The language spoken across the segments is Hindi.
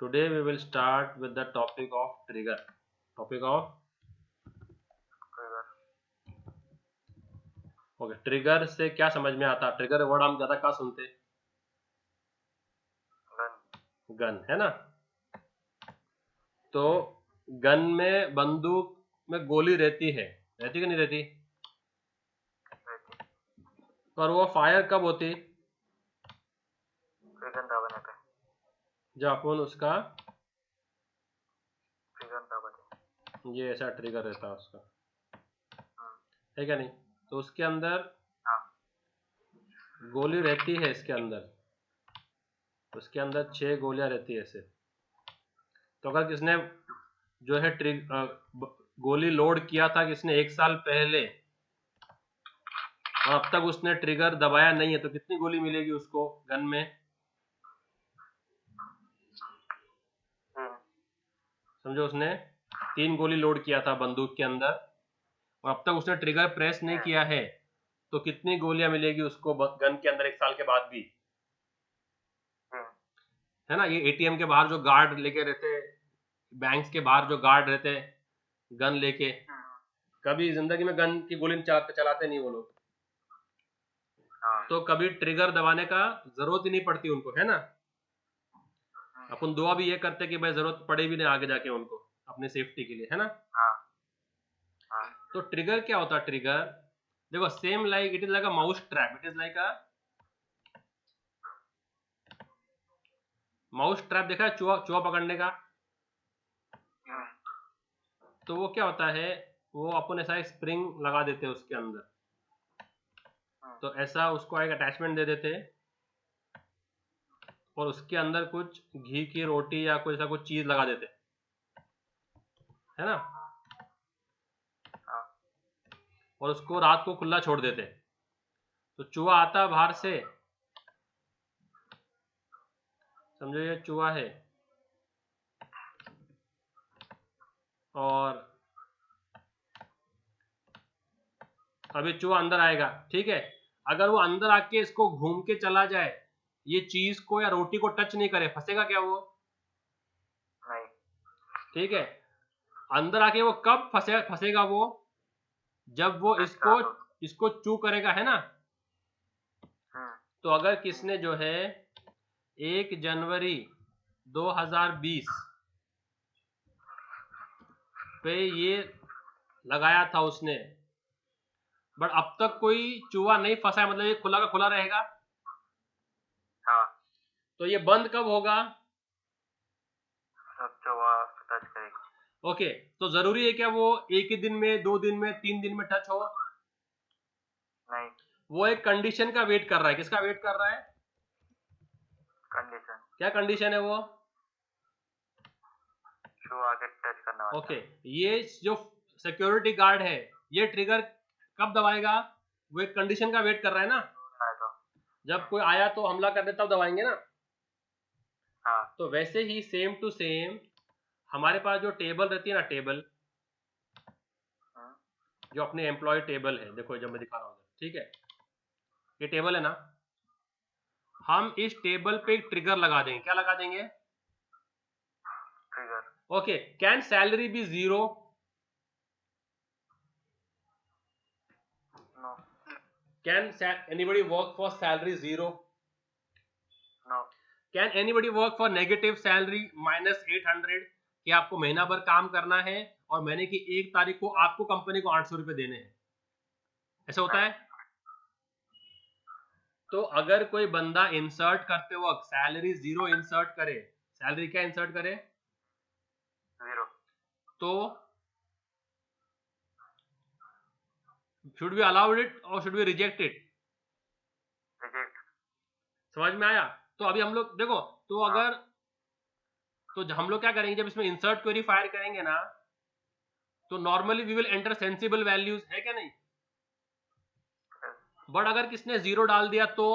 Today we will start with the topic of trigger. Topic of okay trigger से क्या समझ में आता है? ट्रिगर वर्ड हम ज्यादा कहाँ सुनते हैं? गन, है ना? तो गन में, बंदूक में गोली रहती कि नहीं रहती? पर वो फायर कब होती? जब अपन उसका ये ऐसा ट्रिगर रहता है उसका, है क्या नहीं? तो उसके अंदर गोली रहती है, इसके अंदर, उसके अंदर 6 गोलियां रहती है ऐसे। तो अगर किसने जो है गोली लोड किया था किसने 1 साल पहले, और अब तक उसने ट्रिगर दबाया नहीं है, तो कितनी गोली मिलेगी उसको गन में? समझो, उसने 3 गोली लोड किया था बंदूक के अंदर, और अब तक उसने ट्रिगर प्रेस नहीं किया है, तो कितनी गोलियां मिलेगी उसको गन के अंदर 1 साल के बाद भी? है ना? ये एटीएम के बाहर जो गार्ड लेके रहते, बैंक्स के बाहर जो गार्ड रहते गन लेके, कभी जिंदगी में गन की गोली चलाते नहीं वो लोग। तो कभी ट्रिगर दबाने का जरूरत ही नहीं पड़ती उनको, है ना? अपन दुआ भी ये करते कि भाई जरूरत पड़े भी नहीं आगे जाके उनको, अपनी सेफ्टी के लिए, है ना? तो ट्रिगर क्या होता है? ट्रिगर देखो, same like it is like a mouse trap. It is like a mouse trap. देखा है चूहा पकड़ने का? तो वो क्या होता है, वो अपन ऐसा एक स्प्रिंग लगा देते हैं उसके अंदर, तो ऐसा उसको एक अटैचमेंट दे देते, और उसके अंदर कुछ घी की रोटी या कोई ऐसा कुछ चीज लगा देते, है ना? और उसको रात को खुला छोड़ देते। तो चूहा आता बाहर से, समझो ये चूहा है, और अभी चूहा अंदर आएगा, ठीक है? अगर वो अंदर आके इसको घूम के चला जाए, ये चीज को या रोटी को टच नहीं करे, फंसेगा क्या वो? नहीं। ठीक है, अंदर आके वो कब फंसेगा वो? जब वो इसको चू करेगा, है ना? तो अगर किसने जो है 1 जनवरी 2020 पे ये लगाया था उसने, बट अब तक कोई चूहा नहीं फंसा है, मतलब ये खुला का खुला रहेगा। तो ये बंद कब होगा? ओके, तो जरूरी है क्या वो 1 ही दिन में, 2 दिन में, 3 दिन में टच हो? नहीं। वो एक कंडीशन का वेट कर रहा है। किसका वेट कर रहा है? कंडीशन। क्या कंडीशन है वो? आगे टच करना। ओके, ये जो सिक्योरिटी गार्ड है, ये ट्रिगर कब दबाएगा? वो एक कंडीशन का वेट कर रहा है ना, जब कोई आया तो हमला कर दे तब दबाएंगे ना। तो वैसे ही सेम टू सेम हमारे पास जो टेबल रहती है ना, टेबल जो अपने एम्प्लॉय टेबल है, देखो जब मैं दिखा रहा हूँ, ठीक है, ये टेबल है ना, हम इस टेबल पे एक ट्रिगर लगा देंगे। क्या लगा देंगे? Trigger. Okay, can salary be 0? No. Can anybody work for salary 0? No. Can anybody work for negative salary -800? कि आपको महीना भर काम करना है और महीने की 1 तारीख को आपको कंपनी को 800 रुपए देने हैं, ऐसा होता है? तो अगर कोई बंदा इंसर्ट करते वक्त सैलरी 0 इंसर्ट करे, सैलरी क्या इंसर्ट करे? 0। तो शुड वी अलाउड इट और should we reject it? Reject. समझ में आया? तो अभी हम लोग देखो, तो अगर तो हम लोग क्या करेंगे, जब इसमें इंसर्ट क्वेरी फायर करेंगे ना, तो normally we will enter sensible values, है क्या नहीं? बट अगर किसने 0 डाल दिया तो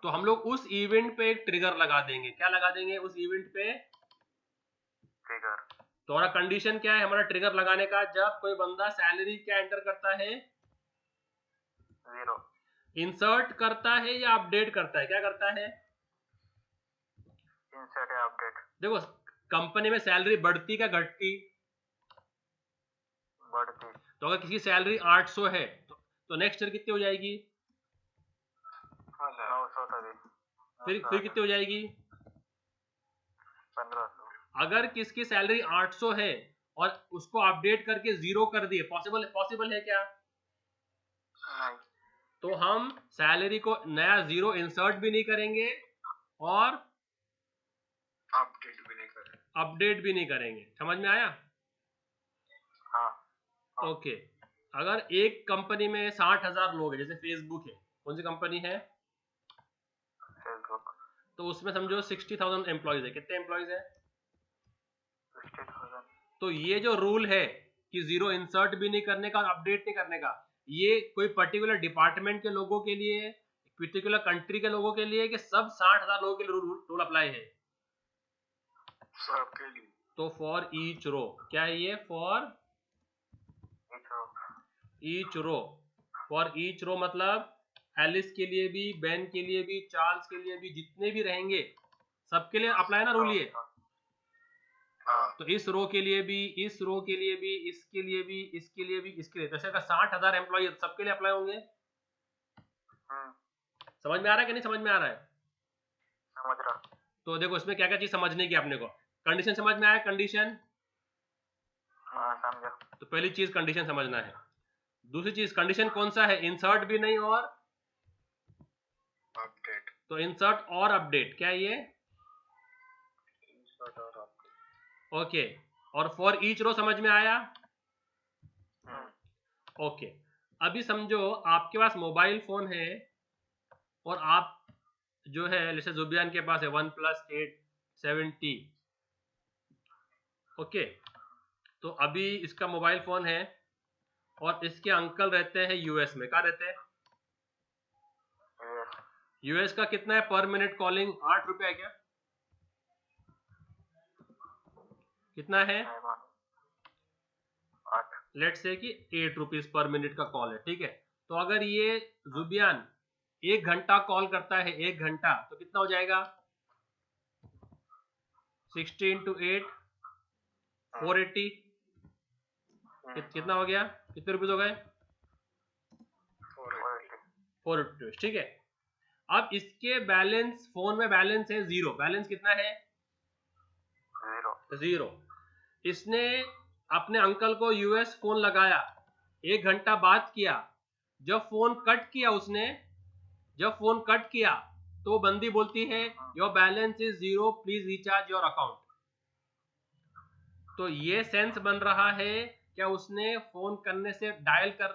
हम लोग उस इवेंट पे एक ट्रिगर लगा देंगे। क्या लगा देंगे उस इवेंट पे? ट्रिगर। तो हमारा कंडीशन क्या है हमारा ट्रिगर लगाने का? जब कोई बंदा सैलरी क्या एंटर करता है? 0। इंसर्ट करता है या अपडेट करता है? क्या करता है? इंसर्ट या अपडेट। देखो कंपनी में सैलरी बढ़ती क्या घटती? बढ़ती। तो अगर किसी की सैलरी 800 है तो नेक्स्ट ईयर कितनी हो जाएगी? 900 तभी। फिर कितनी हो जाएगी? 1500। अगर किसकी सैलरी 800 है और उसको अपडेट करके 0 कर दिए, पॉसिबल है क्या? नहीं। तो हम सैलरी को नया 0 इंसर्ट भी नहीं करेंगे और अपडेट भी नहीं करेंगे। समझ में आया? हाँ। ओके। अगर एक कंपनी में 60,000 लोग हैं, जैसे फेसबुक है, कौन सी कंपनी है? फेसबुक। तो उसमें समझो 60,000 एम्प्लॉयज है। कितने एम्प्लॉयज है? 60,000। तो ये जो रूल है कि 0 इंसर्ट भी नहीं करने का और अपडेट नहीं करने का, ये कोई पर्टिकुलर डिपार्टमेंट के लोगों के लिए, पर्टिकुलर कंट्री के लोगों के लिए, कि सब 60,000 लोगों के लिए रूल अप्लाई है? सबके लिए। तो फॉर ईच रो, क्या है ये? For each row. For each row मतलब एलिस के लिए भी, बेन के लिए भी, चार्ल्स के लिए भी, जितने भी रहेंगे सबके लिए अप्लाई ना रूल ये। तो इस रो के लिए भी, इस रो के लिए भी, इसके लिए भी, इसके लिए भी, इसके लिए, जैसे अगर 60,000 एम्प्लॉय सबके लिए अप्लाई होंगे। समझ में आ रहा है कि नहीं समझ में आ रहा है? समझ रहा। तो देखो इसमें क्या क्या चीज समझने की अपने को। कंडीशन समझ में आया? कंडीशन। हाँ समझा। तो पहली चीज कंडीशन समझना है। दूसरी चीज कंडीशन कौन सा है? इंसर्ट भी नहीं और अपडेट। तो इंसर्ट और अपडेट, क्या है ये? इंसर्ट और अपडेट। ओके। और फॉर ईच रो समझ में आया? ओके। अभी समझो आपके पास मोबाइल फोन है और आप जो है, जैसे जुबियान के पास है OnePlus 8 7T। ओके। तो अभी इसका मोबाइल फोन है और इसके अंकल रहते हैं यूएस में। कहाँ रहते हैं? यूएस का कितना है पर मिनट कॉलिंग? 8 रुपया है क्या? कितना है? लेट्स से कि 8 रुपीज पर मिनट का कॉल है, ठीक है। तो अगर ये जुबियान 1 घंटा कॉल करता है, 1 घंटा, तो कितना हो जाएगा? 60 into 8 480। कितना हो गया? कितने रुपीज हो गए? 480, ठीक है। अब इसके बैलेंस, फोन में बैलेंस है 0। बैलेंस कितना है? 0। इसने अपने अंकल को यूएस फोन लगाया, 1 घंटा बात किया। जब फोन कट किया उसने, जब फोन कट किया तो बंदी बोलती है your balance is 0, please recharge your account. तो ये सेंस बन रहा है क्या उसने फोन करने से डायल कर,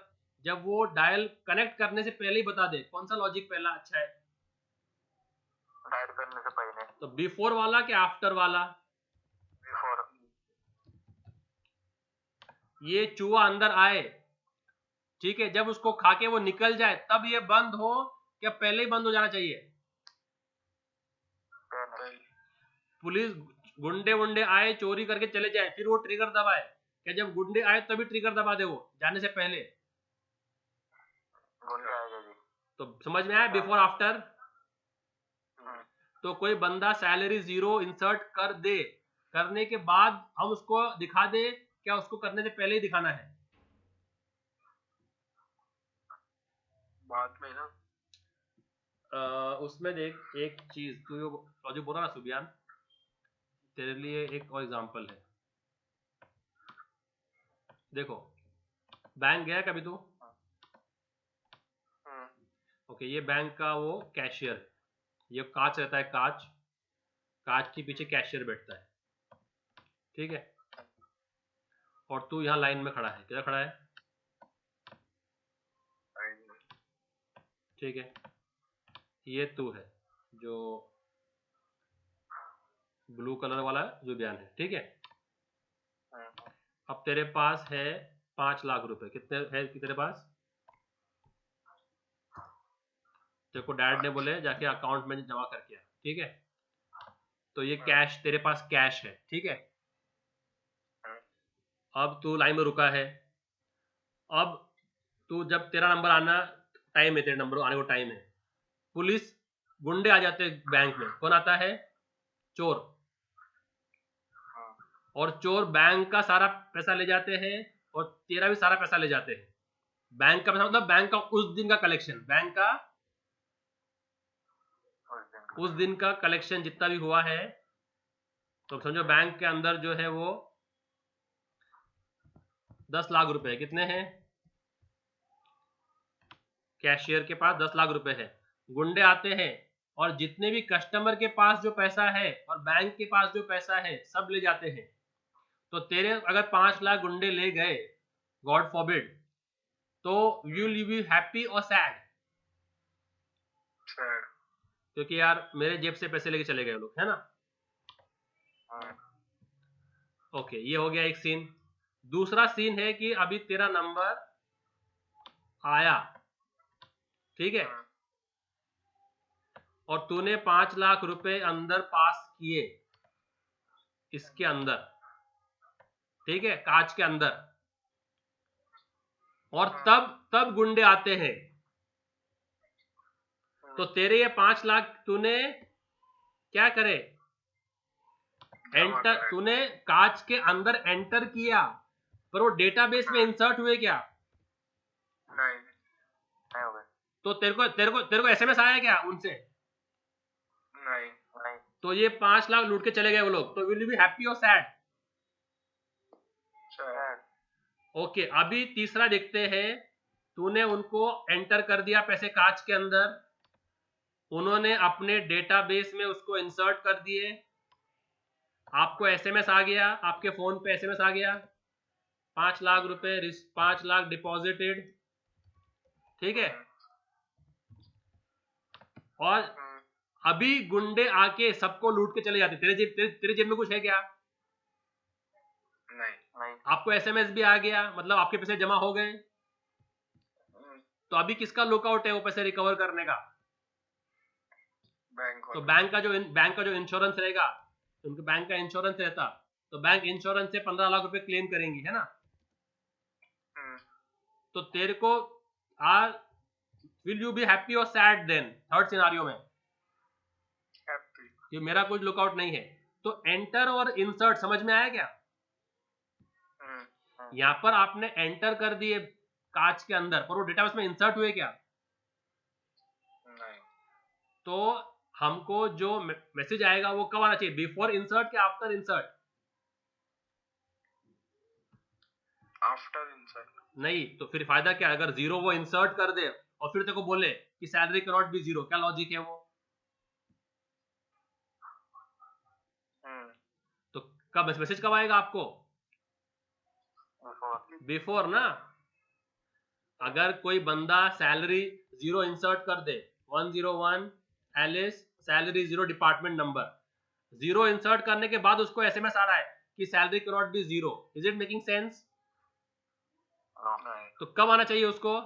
जब वो डायल कनेक्ट करने से पहले ही बता दे? कौन सा लॉजिक पहला अच्छा है? डायल करने से पहले। तो बिफोर वाला कि आफ्टर वाला? बिफोर। ये चूहा अंदर आए, ठीक है, जब उसको खा के वो निकल जाए तब ये बंद हो, क्या पहले ही बंद हो जाना चाहिए? पुलिस गुंडे वुंडे आए, चोरी करके चले जाए, फिर वो ट्रिगर दबाए, क्या जब गुंडे आए तभी ट्रिगर दबा दे वो जाने से पहले? गुंडे आएगा जी। तो समझ में आया बिफोर आफ्टर? तो कोई बंदा सैलरी 0 इंसर्ट कर दे, करने के बाद हम उसको दिखा दे, क्या उसको करने से पहले ही दिखाना है? बाद में ना। उसमें देख एक चीज, तू जो बोला ना सुबियान, तेरे लिए एक और एग्जांपल है। देखो बैंक गया कभी तू? ओके, ये बैंक का वो कैशियर है, ये कांच रहता है, कांच, कांच के पीछे कैशियर बैठता है, ठीक है। और तू यहाँ लाइन में खड़ा है, किधर खड़ा है? ठीक है। ये तू है जो ब्लू कलर वाला जुबियान है, ठीक है। अब तेरे पास है 5 लाख रुपए। कितने है तेरे पास? तेरे को डैड ने बोले जाके अकाउंट में जमा करके आ, ठीक है। तो ये कैश तेरे पास कैश है, ठीक है। अब तू लाइन में रुका है। अब तू जब तेरा नंबर आना टाइम है, तेरे नंबर आने को टाइम है, पुलिस गुंडे आ जाते हैं बैंक में। कौन आता है? चोर, और चोर बैंक का सारा पैसा ले जाते हैं और तेरा भी सारा पैसा ले जाते हैं। बैंक का पैसा मतलब बैंक का उस दिन का कलेक्शन, बैंक का उस दिन का कलेक्शन जितना भी हुआ है, तो समझो बैंक के अंदर जो है वो 10 लाख रुपए, कितने हैं, कैशियर के पास 10 लाख रुपए है। गुंडे आते हैं और जितने भी कस्टमर के पास जो पैसा है और बैंक के पास जो पैसा है सब ले जाते हैं। तो तेरे अगर 5 लाख गुंडे ले गए, गॉड फॉरबिड, तो विल यू बी हैप्पी और सैड? सैड। क्योंकि यार मेरे जेब से पैसे लेके चले गए लोग, है ना। ओके, ये हो गया एक सीन। दूसरा सीन है कि अभी तेरा नंबर आया, ठीक है, और तूने 5 लाख रुपए अंदर पास किए, इसके अंदर, ठीक है, कांच के अंदर, और तब गुंडे आते हैं। तो तेरे ये 5 लाख तूने क्या करे, एंटर, तूने कांच के अंदर एंटर किया, पर वो डेटाबेस में इंसर्ट हुए क्या? नहीं, नहीं हो गए। तो तेरे को एसएमएस आया क्या उनसे? नहीं, नहीं। तो ये 5 लाख लूट के चले गए वो लोग, तो विल यू बी हैप्पी और सैड? सैड। ओके, अभी तीसरा देखते हैं। तूने उनको एंटर कर दिया पैसे कांच के अंदर, उन्होंने अपने डेटाबेस में उसको इंसर्ट कर दिए, आपको एसएमएस आ गया, आपके फोन पे एसएमएस आ गया, 5 लाख रुपए, 5 लाख डिपॉजिटेड, ठीक है। और अभी गुंडे आके सबको लूट के चले जाते, तेरे जेब में कुछ है क्या? नहीं, नहीं। आपको एसएमएस भी आ गया, मतलब आपके पैसे जमा हो गए। तो अभी किसका लुकआउट है वो पैसे रिकवर करने का? बैंक। तो बैंक का जो इंश्योरेंस रहेगा, उनके बैंक का इंश्योरेंस रहता, तो बैंक इंश्योरेंस से 15 लाख रुपए क्लेम करेंगी, है ना। तो तेरे को विल यू बी हैप्पी और सैड देन, थर्ड सिनारियो में? हैप्पी। कि मेरा कुछ लुकआउट नहीं है। तो एंटर और इंसर्ट समझ में आया क्या? यहां पर आपने एंटर कर दिए कांच के अंदर, पर वो डेटाबेस में इंसर्ट हुए क्या? नहीं। तो हमको जो मैसेज आएगा वो कब आना चाहिए, बिफोर इंसर्ट या आफ्टर इंसर्ट? After insert. नहीं, तो फिर फायदा क्या अगर जीरो वो इंसर्ट कर दे और फिर तेरे को बोले कि salary can not be zero, क्या लॉजिक है वो? तो कब मैसेज कब आएगा आपको? बिफोर ना। अगर कोई बंदा सैलरी जीरो इंसर्ट कर दे, 101 Alice salary zero department number, zero insert करने के बाद उसको एसएमएस आ रहा है कि salary can not be zero, is it making sense? तो कब आना चाहिए उसको?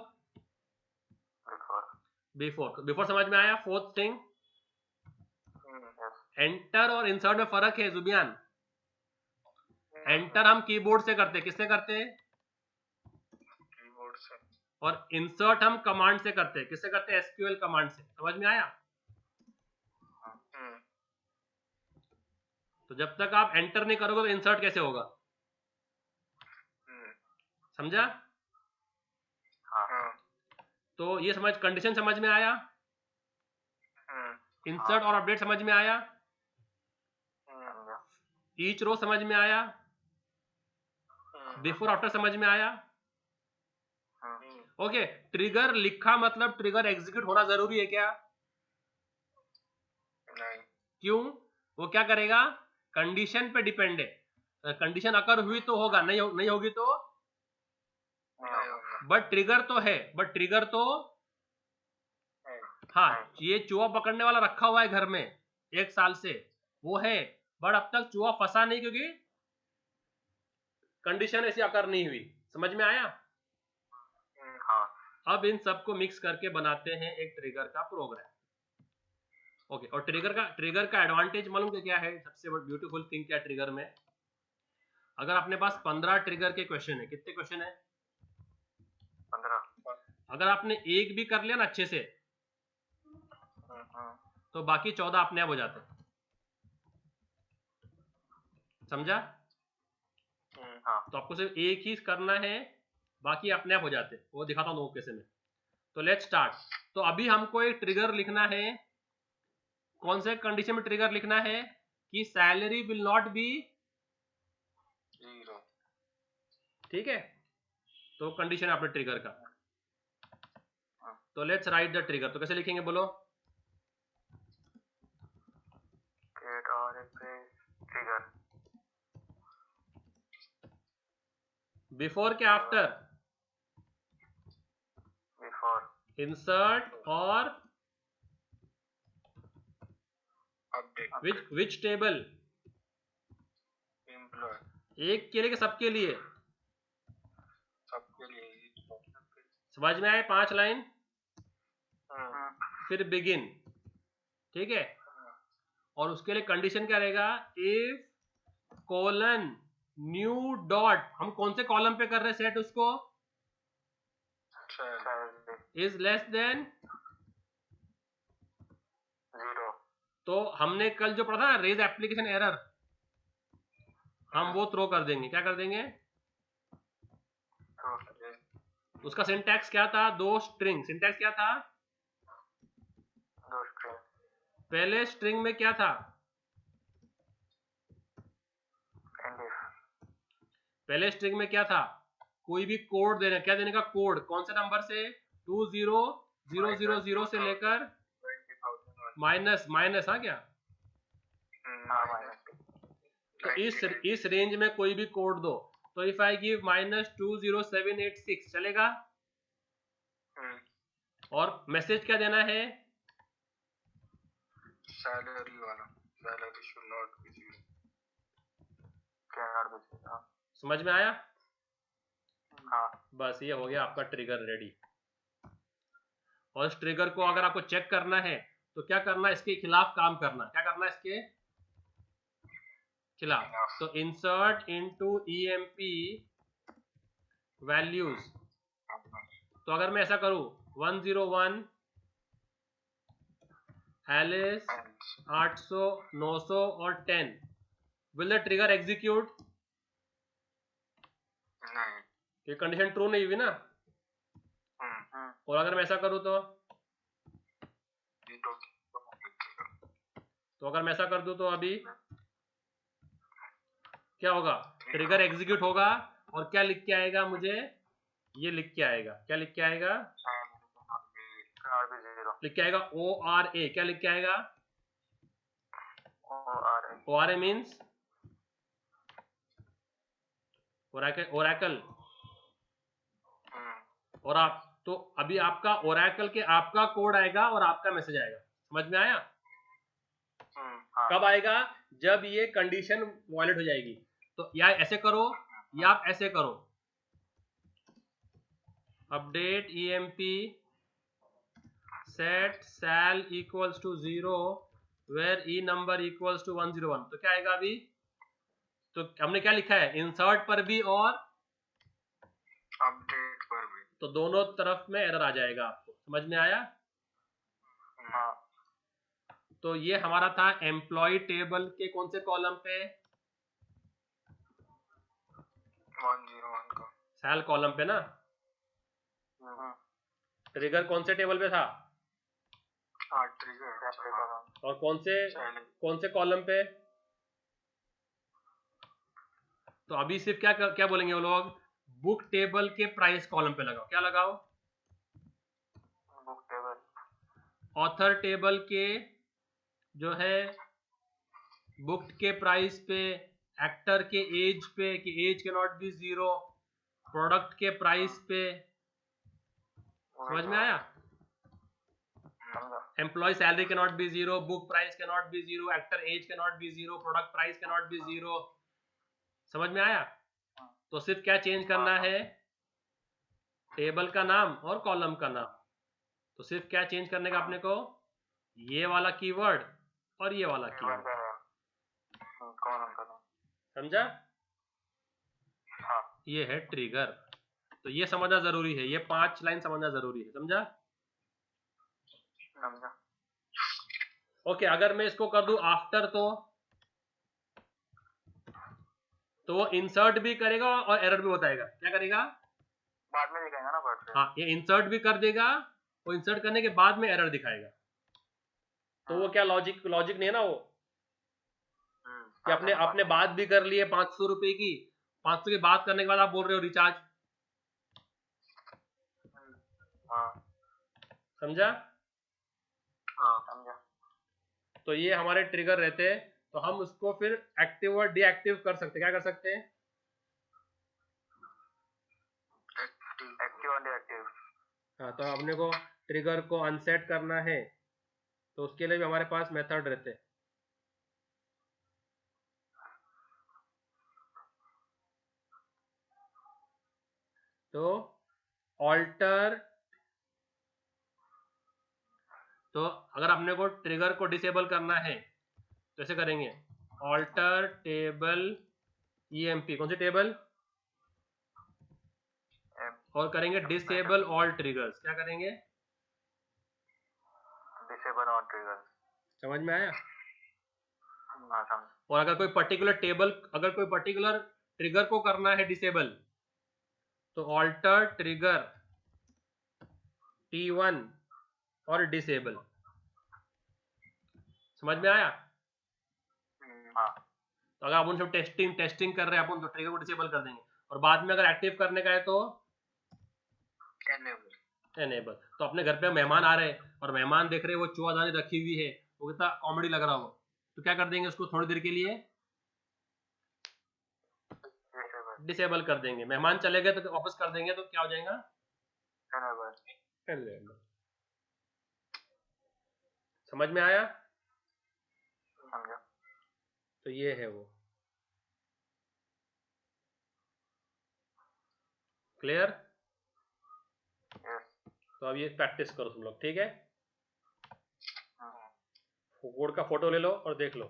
बिफोर समझ में आया? फोर्थ थिंग, एंटर और इंसर्ट में फर्क है जुबियान। एंटर हम कीबोर्ड से करते, किससे करते? कीबोर्ड से। और इंसर्ट हम कमांड से करते, किससे करते? एसक्यूएल कमांड से। समझ में आया? तो जब तक आप एंटर नहीं करोगे तो इंसर्ट कैसे होगा? समझा? हाँ। तो ये समझ, कंडीशन समझ में आया, इंसर्ट और अपडेट समझ में आया, ईच रो समझ में आया, बिफोर आफ्टर समझ में आया। ओके, ट्रिगर लिखा मतलब ट्रिगर एग्जीक्यूट होना जरूरी है क्या? नहीं। क्यों? वो क्या करेगा? कंडीशन पे डिपेंड है, कंडीशन अकर हुई तो होगा, नहीं होगी तो? बट ट्रिगर तो है, हाँ, ये चूहा पकड़ने वाला रखा हुआ है घर में 1 साल से, वो है, बट अब तक चूहा फंसा नहीं क्योंकि कंडीशन ऐसी अकर नहीं हुई। समझ में आया? हाँ। अब इन सबको मिक्स करके बनाते हैं एक ट्रिगर का प्रोग्राम। ओके, और ट्रिगर का एडवांटेज मालूम क्या है? सबसे ब्यूटीफुल थिंग क्या ट्रिगर में, अगर अपने पास 15 ट्रिगर के क्वेश्चन है, कितने क्वेश्चन है? 15। अगर आपने एक भी कर लिया ना अच्छे से, तो बाकी 14 अपने आप हो जाते हैं। समझा? हाँ तो आपको सिर्फ एक ही करना है, बाकी अपने आप हो जाते, वो दिखाता हूँ कैसे में। तो लेट्स स्टार्ट। तो अभी हमको एक ट्रिगर लिखना है। कौन से कंडीशन में ट्रिगर लिखना है? कि सैलरी विल नॉट बी 0। ठीक है, तो कंडीशन आपने ट्रिगर का। तो लेट्स राइट द ट्रिगर। तो कैसे लिखेंगे बोलो? Create और एक ट्रिगर बिफोर के आफ्टर? बिफोर इंसर्ट और अपडेट विच टेबल? एम्प्लॉय एक के लिए कि सबके लिए? सबके लिए। समझ में आए? 5 लाइन। फिर बिगिन, ठीक है। और उसके लिए कंडीशन क्या रहेगा? इफ कोलन न्यू डॉट, हम कौन से कॉलम पे कर रहे हैं सेट उसको? Is less than 0। तो हमने कल जो पढ़ा था रेज एप्लीकेशन एरर, हम वो थ्रो कर देंगे। क्या कर देंगे? उसका सिंटैक्स क्या था? 2 स्ट्रिंग। सिंटैक्स क्या था? पहले स्ट्रिंग में क्या था? पहले स्ट्रिंग में क्या था? कोई भी कोड देना। क्या देने का? कोड। कौन से नंबर से? 20000 से लेकर माइनस माइनस। हाँ क्या? तो इस रेंज में कोई भी कोड दो। तो इफ आई गिव -20786 चलेगा? और मैसेज क्या देना है? सैलरी वाला, सैलरी शुड नॉट बी 0। समझ में आया? हाँ बस ये हो गया आपका ट्रिगर रेडी। और इस ट्रिगर को अगर आपको चेक करना है तो क्या करना है? इसके खिलाफ काम करना। क्या करना है? इसके खिलाफ। तो इंसर्ट इनटू ईएमपी वैल्यूज। तो अगर मैं ऐसा करूं 101 एलिस 800 900 और 10, विल द ट्रिगर एग्जीक्यूट? नहीं। ये कंडीशन ट्रू नहीं हुई ना। और अगर मैं ऐसा करूं तो अगर मैं ऐसा कर दूं तो अभी क्या होगा? ट्रिगर एग्जीक्यूट होगा और क्या लिख के आएगा मुझे? ये लिख के आएगा। क्या लिख के आएगा? लिख के आएगा ORA। क्या लिख के आएगा? ORA means Oracle. और आप तो अभी आपका ओरेकल के आपका कोड आएगा और आपका मैसेज आएगा। समझ में आया? कब आएगा? जब ये कंडीशन वॉयलेट हो जाएगी। तो या ऐसे करो या आप ऐसे करो। Update EMP set sal equals to 0 where e number equals to 101। तो क्या आएगा अभी? तो हमने क्या लिखा है? इंसर्ट पर भी और अपडेट पर भी। तो दोनों तरफ में एरर आ जाएगा आपको। समझ में आया? हाँ। तो ये हमारा था एम्प्लॉय टेबल के कौन से कॉलम पे? 101 का सैल कॉलम पे ना। ट्रिगर कौन से टेबल पे था? ट्रिगर। और कौन से कॉलम पे? तो अभी सिर्फ क्या क्या बोलेंगे वो लोग? बुक टेबल के प्राइस कॉलम पे लगाओ। क्या लगाओ? Book table. ऑथर टेबल के जो है बुक के प्राइस पे, एक्टर के एज पे कि एज के नॉट बी 0, प्रोडक्ट के प्राइस पे। समझ में आया? एम्प्लॉय सैलरी के नॉट बी 0, बुक प्राइस के नॉट बी 0, एक्टर एज के नॉट बी 0, प्रोडक्ट प्राइस के नॉट बी 0। समझ में आया? तो सिर्फ क्या चेंज करना है? टेबल का नाम और कॉलम का नाम। तो सिर्फ क्या चेंज करने का अपने को? ये वाला कीवर्ड और ये वाला कीवर्ड। समझा? ये है ट्रिगर। तो ये समझना जरूरी है। ये 5 लाइन समझना जरूरी है। समझा? ओके, अगर मैं इसको कर दूं आफ्टर तो तो वो इंसर्ट भी करेगा और एरर भी बताएगा। क्या करेगा? बाद में दिखाएगा ना बाद में। हाँ, ये इंसर्ट भी कर देगा, वो इंसर्ट करने के बाद में एरर दिखाएगा। तो वो क्या लॉजिक नहीं है ना वो, कि आपने बात भी कर ली है 500 रुपए की, 500 की बात करने के बाद आप बोल रहे हो रिचार्ज। समझा? हाँ समझा। तो ये हमारे ट्रिगर रहते हैं, तो हम उसको फिर एक्टिव और डीएक्टिव कर सकते हैं। क्या कर सकते हैं? एक्टिव और डीएक्टिव। हाँ, तो अपने को ट्रिगर को अनसेट करना है, तो उसके लिए भी हमारे पास मेथड रहते हैं। तो ऑल्टर, तो अगर अपने को ट्रिगर को डिसेबल करना है तो ऐसे करेंगे, ऑल्टर टेबल ईएमपी, कौन सी टेबल, और करेंगे डिसेबल ऑल ट्रिगर्स। क्या करेंगे? Disable all triggers. समझ में आया? हाँ समझ। और अगर कोई पर्टिकुलर ट्रिगर को करना है डिसेबल, तो ऑल्टर ट्रिगर T1 और डिसेबल। समझ में आया? हाँ। तो अगर अपन सब टेस्टिंग कर रहे हैं अपन, तो ट्रिगर को डिसेबल कर देंगे, और बाद में अगर एक्टिव करने का है तो एनेबल। तो अपने घर पे मेहमान आ रहे हैं और मेहमान देख रहे हैं वो चूहादानी रखी हुई है, वो कितना कॉमेडी लग रहा हो, तो क्या कर देंगे उसको थोड़ी देर के लिए डिसेबल कर देंगे। मेहमान चले गए तो वापस कर देंगे, तो क्या हो जाएगा? एनेबल। समझ में आया? समझा। तो ये है वो। क्लियर? तो अब ये प्रैक्टिस करो तुम लोग, ठीक है? कोड का फोटो ले लो और देख लो।